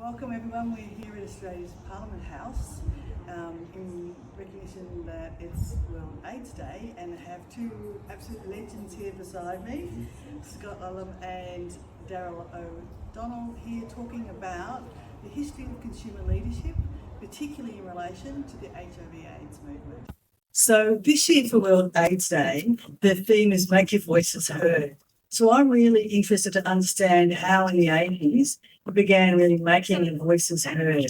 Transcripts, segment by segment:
Welcome everyone, we're here at Australia's Parliament House in recognition that it's World AIDS Day, and I have two absolute legends here beside me, Harlum and Darryl O'Donnell, here talking about the history of consumer leadership, particularly in relation to the HIV/AIDS movement. So this year for World AIDS Day, the theme is Make Your Voices Heard. So I'm really interested to understand how in the 80s we began really making the voices heard.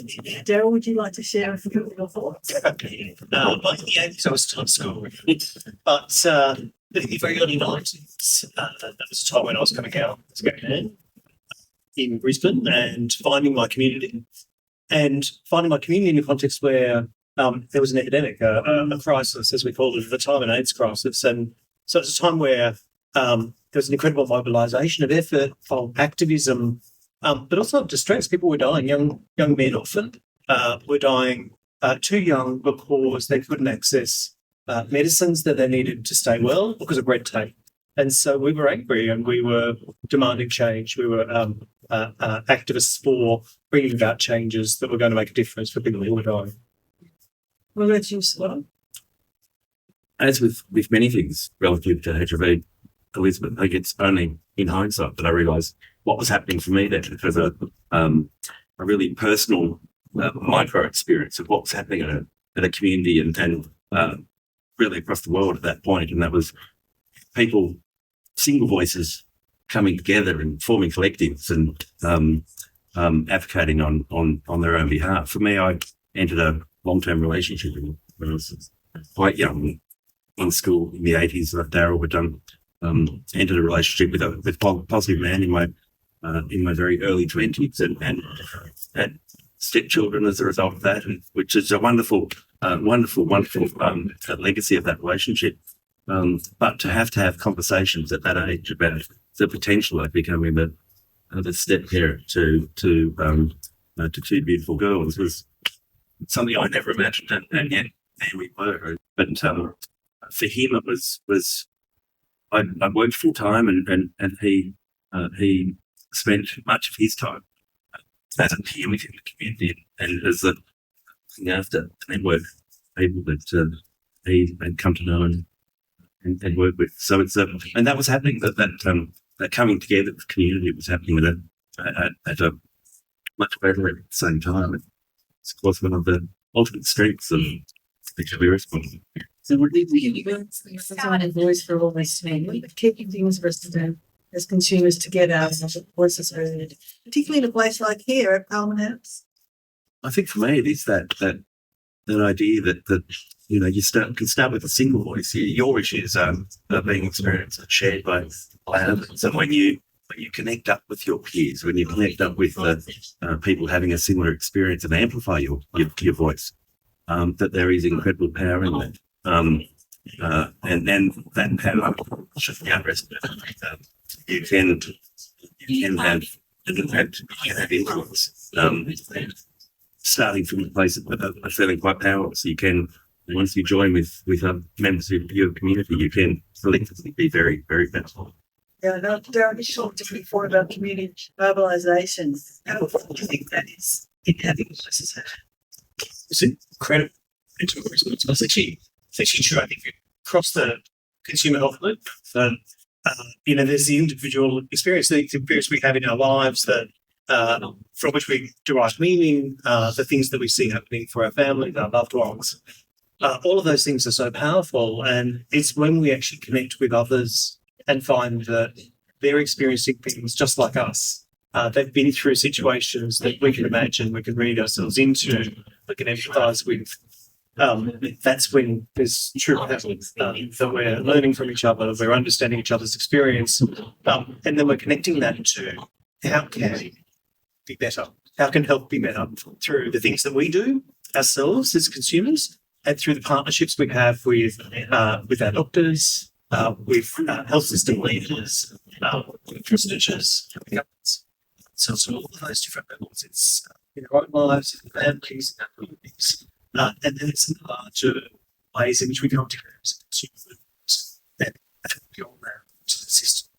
Darryl, would you like to share a few of your thoughts? In the 80s I was still at school, but in the very early 90s, that was a time when I was coming out as a gay man in Brisbane and finding my community in a context where there was an epidemic, a crisis, as we called it at the time, an AIDS crisis. And so it's a time where there was an incredible mobilisation of effort, of activism, but also of distress. People were dying, young men often were dying too young because they couldn't access medicines that they needed to stay well because of red tape. And so we were angry and we were demanding change. We were activists for bringing about changes that were going to make a difference for people who were dying. Well, that's useful. As with many things relative to HIV, Elizabeth, I think it's only in hindsight that I realised what was happening for me then. It was a really personal micro experience of what was happening at a community and really across the world at that point. And that was people, single voices coming together and forming collectives and advocating on their own behalf. For me, I entered a long-term relationship when I was quite young in school in the 80s. Darryl had done. Entered a relationship with a positive man in my very early 20s and had stepchildren as a result of that, which is a wonderful legacy of that relationship. But to have conversations at that age about the potential of becoming the step parent to two beautiful girls was something I never imagined, and yet there we were. But for him, it was. I worked full time, and he spent much of his time as a peer within the community and as looking after the network of people that he had come to know and work with. So it's and that was happening. That coming together of the community was happening at a much better at the same time. It's of course one of the ultimate strengths of HIV response. So we're a voice for all these men. We're keeping things for us to do as consumers to get our voices heard, particularly in a place like here at Parliament House. I think for me it is that idea that you can start with a single voice. Your issues are being experienced and shared by others. And when you connect up with your peers, when you connect up with people having a similar experience and amplify your voice, that there is incredible power in that. And that power should be underestimated. You can have influence. Starting from a place of feeling quite powerless, you can, once you join with members of your community, you can collectively be very, very powerful. Yeah, now, Darryl, you talked to me before about community mobilisation. How important do you think that is in having voices heard? It's incredible. It's actually true. I think across the consumer health loop, there's the individual experience, the experience we have in our lives that from which we derive meaning, the things that we see happening for our families, our loved ones. All of those things are so powerful, and it's when we actually connect with others and find that they're experiencing things just like us. They've been through situations that we can imagine, we can read ourselves into, we can empathise with. That's when there's true power, that we're learning from each other, we're understanding each other's experience, and then we're connecting that to how can be better, how can health be better through the things that we do ourselves as consumers and through the partnerships we have with our doctors, with health system leaders, with researchers, with governments. So it's all of those different levels. It's in our own lives, in our families, in our communities. And then it's in the larger ways in which we come together as consumers that affect beyond that to the system.